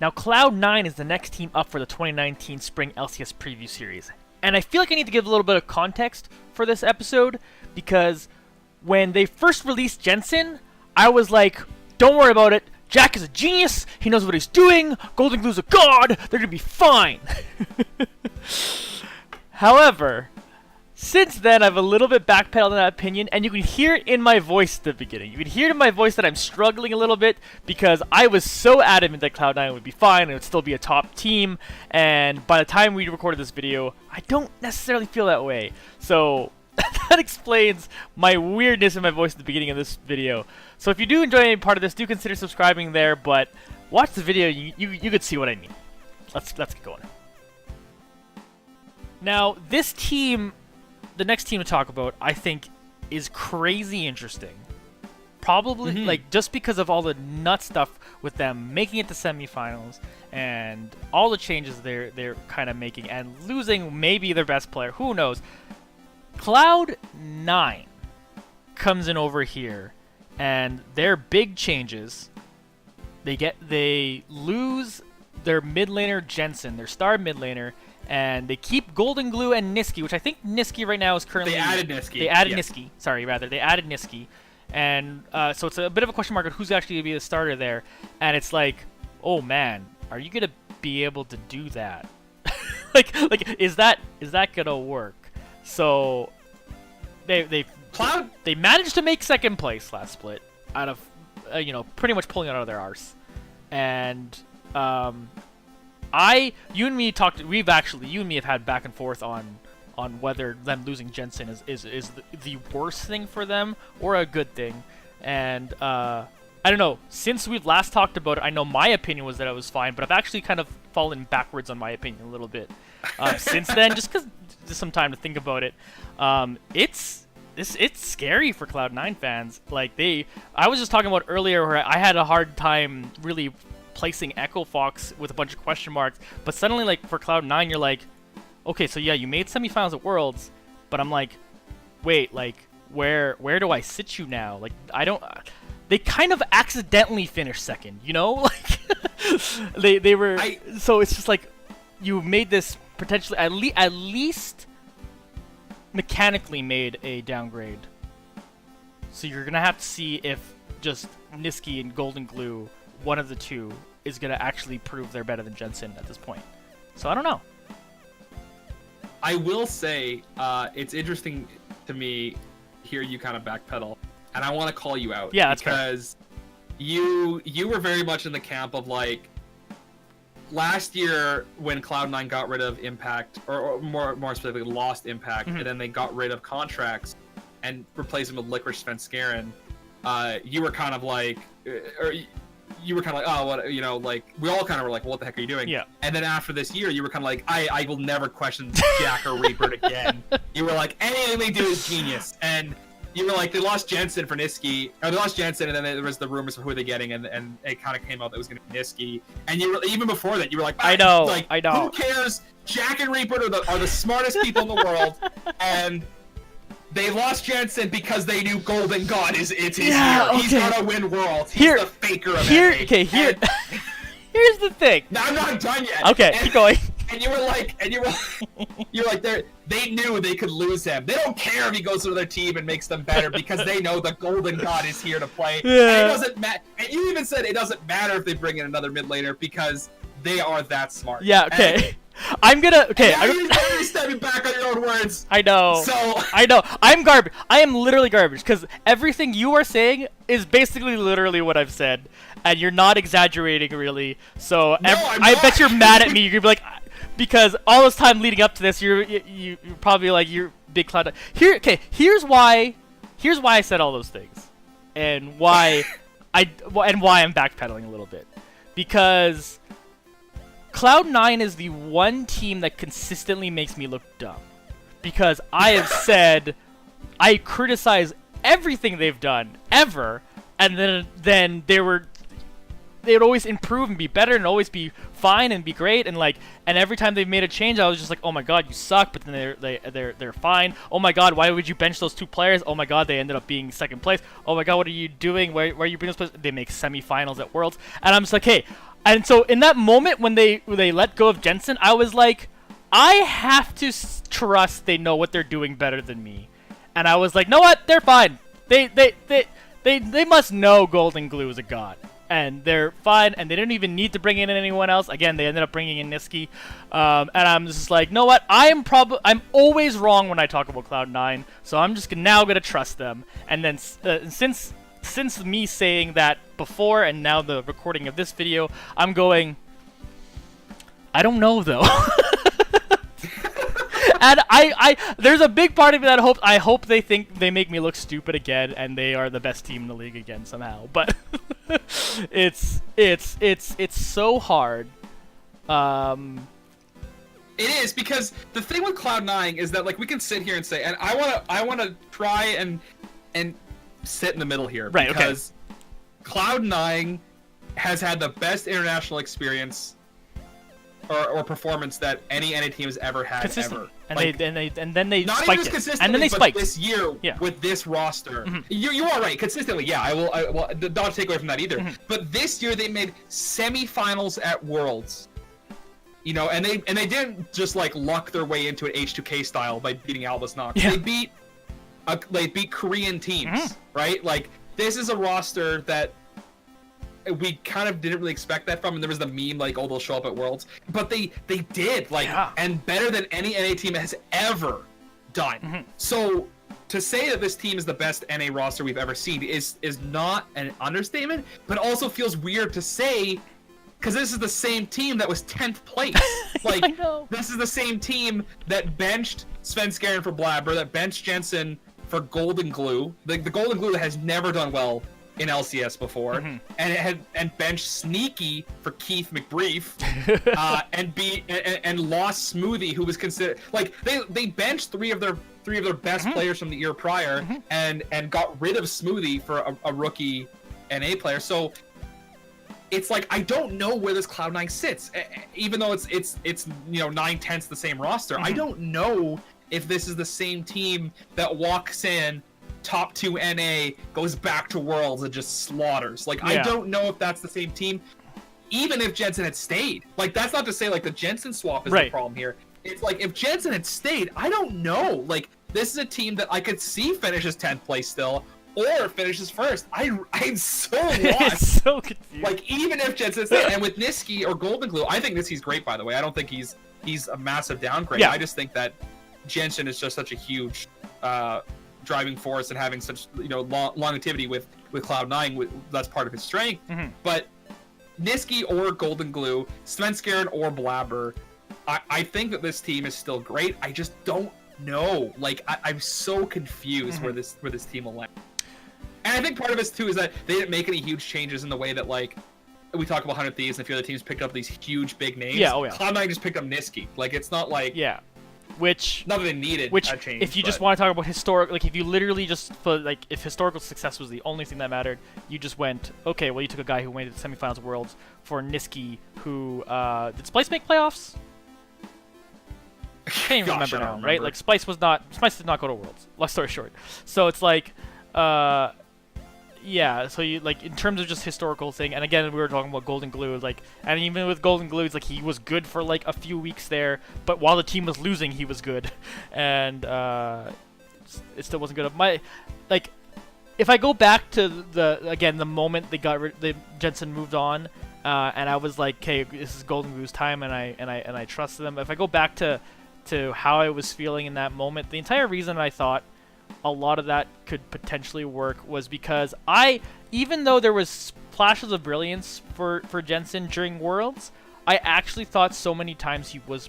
Now, Cloud9 is the next team up for the 2019 Spring LCS Preview Series. And I feel like I need to give a little bit of context for this episode, because when they first released Jensen, I was like, don't worry about it. Jack is a genius. He knows what he's doing. Goldenglue's a god. They're going to be fine. However, since then, I've a little bit backpedaled on that opinion, and you can hear it in my voice at the beginning. You can hear it in my voice that I'm struggling a little bit, because I was so adamant that Cloud9 would be fine and it would still be a top team, and by the time we recorded this video, I don't necessarily feel that way. So that explains my weirdness in my voice at the beginning of this video. So if you do enjoy any part of this, do consider subscribing there, but watch the video, you could see what I mean. Let's get going. Now, this team, the next team to talk about, I think, is crazy interesting. Probably, like, just because of all the nut stuff with them making it to semifinals and all the changes they're kind of making and losing maybe their best player. Who knows? Cloud9 comes in over here, and their big changes. They lose their mid laner Jensen, their star mid laner. And they keep Goldenglue and Nisqy, which I think Nisqy right now is currently... They added Nisqy. They added Nisqy. Sorry, rather. They added Nisqy. And so it's a bit of a question mark on who's actually going to be the starter there. And it's like, oh man, are you going to be able to do that? like, is that going to work? So they managed to make second place last split out of, pretty much pulling it out of their arse. And... you and me have had back and forth on whether them losing Jensen is the worst thing for them or a good thing. And I don't know, since we've last talked about it, I know my opinion was that it was fine, but I've actually kind of fallen backwards on my opinion a little bit since then, just some time to think about it. It's scary for Cloud9 fans. Like, I was just talking about earlier where I had a hard time really placing Echo Fox with a bunch of question marks, but suddenly, like, for Cloud9, you're like, okay, so yeah, you made semifinals at Worlds, but I'm like, wait, like, where do I sit you now? Like, they kind of accidentally finished second, you know? Like, they were, so it's just like, you made this potentially, at least mechanically made a downgrade. So you're gonna have to see if just Nisqy and Goldenglue, one of the two, is going to actually prove they're better than Jensen at this point. So I don't know. I will say, it's interesting to me to hear you kind of backpedal, and I want to call you out. Yeah, that's because you were very much in the camp of, like, last year when Cloud9 got rid of Impact, or more specifically lost Impact, and then they got rid of contracts and replaced them with Licorice Svenskeren, you were kind of like, you were kind of like, oh, what, like, we all kind of were like, well, what the heck are you doing? Yeah. And then after this year, you were kind of like, I will never question Jack or Reaper again. You were like, anything they do is genius. And you were like, they lost Jensen for Nisqy, or they lost Jensen, and then there was the rumors of who they're getting, and it kind of came out that it was going to be Nisqy. And you were, even before that, you were like, I know. Who cares? Jack and Reaper are the smartest people in the world, and they lost Jensen because they knew Golden God it's his year. Okay. He's gonna win Worlds. He's the faker of it. Okay, here's the thing. No, I'm not done yet. Okay, keep going. And you were like, they knew they could lose him. They don't care if he goes to another team and makes them better because they know the Golden God is here to play. Yeah. And it doesn't matter. And you even said it doesn't matter if they bring in another mid laner because they are that smart. Yeah. Okay. I'm stepping back on your own words. I know. So I know. I'm garbage. I am literally garbage because everything you are saying is basically literally what I've said, and you're not exaggerating really. So I bet you're mad at me. You're gonna be like, because all this time leading up to this, you're probably like, you're big Cloud. Here's why I said all those things, and why I'm backpedaling a little bit, because Cloud9 is the one team that consistently makes me look dumb. Because I have said, I criticize everything they've done, ever, and then they would always improve and be better and always be fine and be great, and every time they made a change, I was just like, oh my god, you suck, but then they're fine. Oh my god, why would you bench those two players? Oh my god, they ended up being second place. Oh my god, what are you doing? Where are you bringing those players? They make semifinals at Worlds, and I'm just like, hey, And so in that moment when they let go of Jensen, I was like, I have to trust they know what they're doing better than me. And I was like, know what? They're fine. They must know Goldenglue is a god. And they're fine, and they didn't even need to bring in anyone else. Again, they ended up bringing in Nisqy. And I'm just like, know what? I'm always wrong when I talk about Cloud9, so I'm just now going to trust them. And then since me saying that before and now the recording of this video, I'm going, I don't know, though. And there's a big part of me that I hope they think they make me look stupid again, and they are the best team in the league again somehow. But it's so hard. It is, because the thing with Cloud9 is that, like, we can sit here and say, and I wanna try and sit in the middle here, right? Because Cloud9 has had the best international experience or performance that any NA team has ever had, ever. And like, then they not spiked even it. And then they spiked this year with this roster. Mm-hmm. You are right, consistently. Yeah, I will not take away from that either. Mm-hmm. But this year they made semifinals at Worlds. You know, and they didn't just like luck their way into an H2K style by beating Albus Nox. Yeah. They beat Korean teams, right? Like, this is a roster that we kind of didn't really expect that from, and there was the meme like, oh, they'll show up at Worlds, but they did, like, and better than any NA team has ever done. So to say that this team is the best NA roster we've ever seen is not an understatement, but also feels weird to say, because this is the same team that was 10th place. Like, this is the same team that benched Svenskeren for Blabber, that benched Jensen for Goldenglue, the Goldenglue that has never done well in LCS before, and benched Sneaky for Keith McBrief, and lost Smoothie, who was considered, like, they benched three of their best players from the year prior, and got rid of Smoothie for a rookie NA player. So it's like, I don't know where this Cloud9 sits, even though it's 9/10 the same roster. I don't know if this is the same team that walks in top 2 NA, goes back to Worlds, and just slaughters. Like, I don't know if that's the same team, even if Jensen had stayed. Like, that's not to say, like, the Jensen swap is the problem here. It's like, if Jensen had stayed, I don't know. Like, this is a team that I could see finishes 10th place still, or finishes first. I'm so lost. It's so confused. Like, even if Jensen stayed, and with Nisqy or Goldenglue, I think Nisqy's great, by the way. I don't think he's a massive downgrade. I just think that Jensen is just such a huge driving force, and having such longevity with Cloud9, that's part of his strength. But Nisqy or Goldenglue, Svenskeren or Blabber, I think that this team is still great. I just don't know. Like, I'm so confused where this team will land. And I think part of it too is that they didn't make any huge changes in the way that, like, we talk about 100 Thieves and a few other teams picked up these huge big names. Cloud9 just picked up Nisqy. Like, it's not like which not that they needed a change. If you just want to talk about like, if you literally just if historical success was the only thing that mattered, you just went, okay, well, you took a guy who went to the semifinals of Worlds for Nisqy, who did Splice make playoffs? I can't even remember now, right? Like, Splice did not go to Worlds. Long story short. So it's like, so you, like, in terms of just historical thing, and again, we were talking about Goldenglue, like, and even with Goldenglue, it's like, he was good for like a few weeks there, but while the team was losing, he was good, and it still wasn't good. If I go back to the moment the Jensen moved on, and I was like, okay, this is Goldenglue's time, and I trusted them. If I go back to how I was feeling in that moment, the entire reason I thought a lot of that could potentially work was because even though there was flashes of brilliance for Jensen during Worlds, I actually thought so many times he was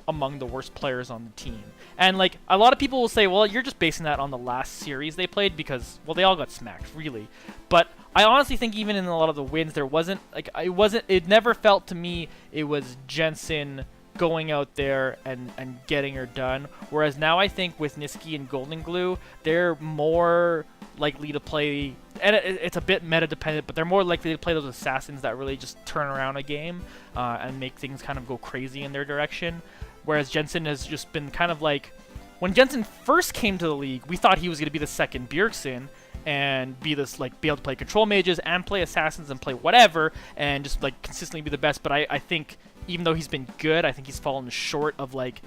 among the worst players on the team. And, like, a lot of people will say, well, you're just basing that on the last series they played because, well, they all got smacked, really. But I honestly think even in a lot of the wins, there wasn't, like, it never felt to me it was Jensen going out there and getting her done. Whereas now I think with Nisqy and Goldenglue, they're more likely to play, and it's a bit meta dependent, but they're more likely to play those assassins that really just turn around a game and make things kind of go crazy in their direction. Whereas Jensen has just been kind of like, when Jensen first came to the league, we thought he was going to be the second Bjergsen, and be this like be able to play control mages and play assassins and play whatever and just like consistently be the best. But I think even though he's been good, I think he's fallen short of like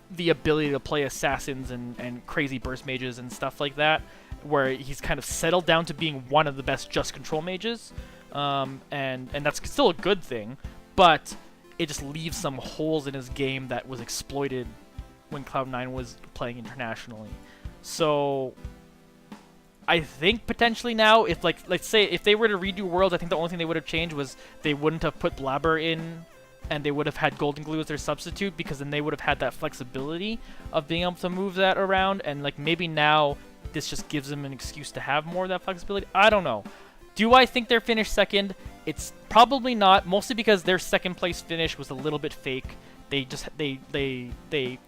the ability to play assassins and crazy burst mages and stuff like that, where he's kind of settled down to being one of the best just control mages, and that's still a good thing, but it just leaves some holes in his game that was exploited when Cloud9 was playing internationally. So I think potentially now, if like let's say if they were to redo Worlds, I think the only thing they would have changed was they wouldn't have put Blabber in, and they would have had Goldenglue as their substitute, because then they would have had that flexibility of being able to move that around, and like maybe now this just gives them an excuse to have more of that flexibility. I don't know. Do I think they're finished second? It's probably not, mostly because their second place finish was a little bit fake. They just they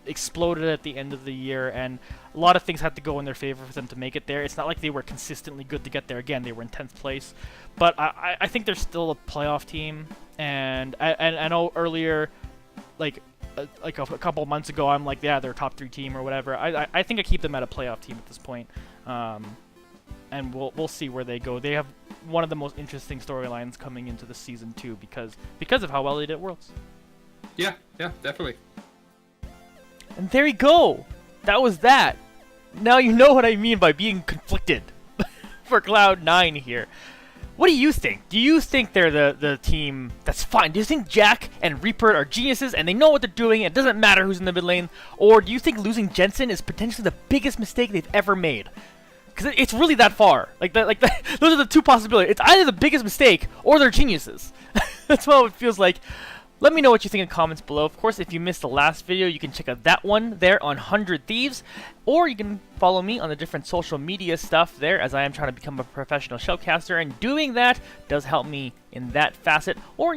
exploded at the end of the year, and a lot of things had to go in their favor for them to make it there. It's not like they were consistently good to get there. Again, they were in 10th place, but I think they're still a playoff team. And I know earlier, like a couple months ago, I'm like, yeah, they're a top 3 team or whatever. I think I keep them at a playoff team at this point, and we'll see where they go. They have one of the most interesting storylines coming into the season too, because of how well they did at Worlds. Yeah, definitely. And there you go. That was that. Now you know what I mean by being conflicted for Cloud9 here. What do you think? Do you think they're the team that's fine? Do you think Jack and Reaper are geniuses and they know what they're doing and it doesn't matter who's in the mid lane? Or do you think losing Jensen is potentially the biggest mistake they've ever made? Because it's really that far. Those are the two possibilities. It's either the biggest mistake or they're geniuses. That's what it feels like. Let me know what you think in the comments below. Of course, if you missed the last video, you can check out that one there on 100 Thieves. Or you can follow me on the different social media stuff there, as I am trying to become a professional showcaster. And doing that does help me in that facet. Or,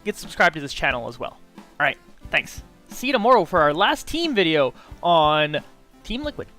get subscribed to this channel as well. Alright, thanks. See you tomorrow for our last team video on Team Liquid.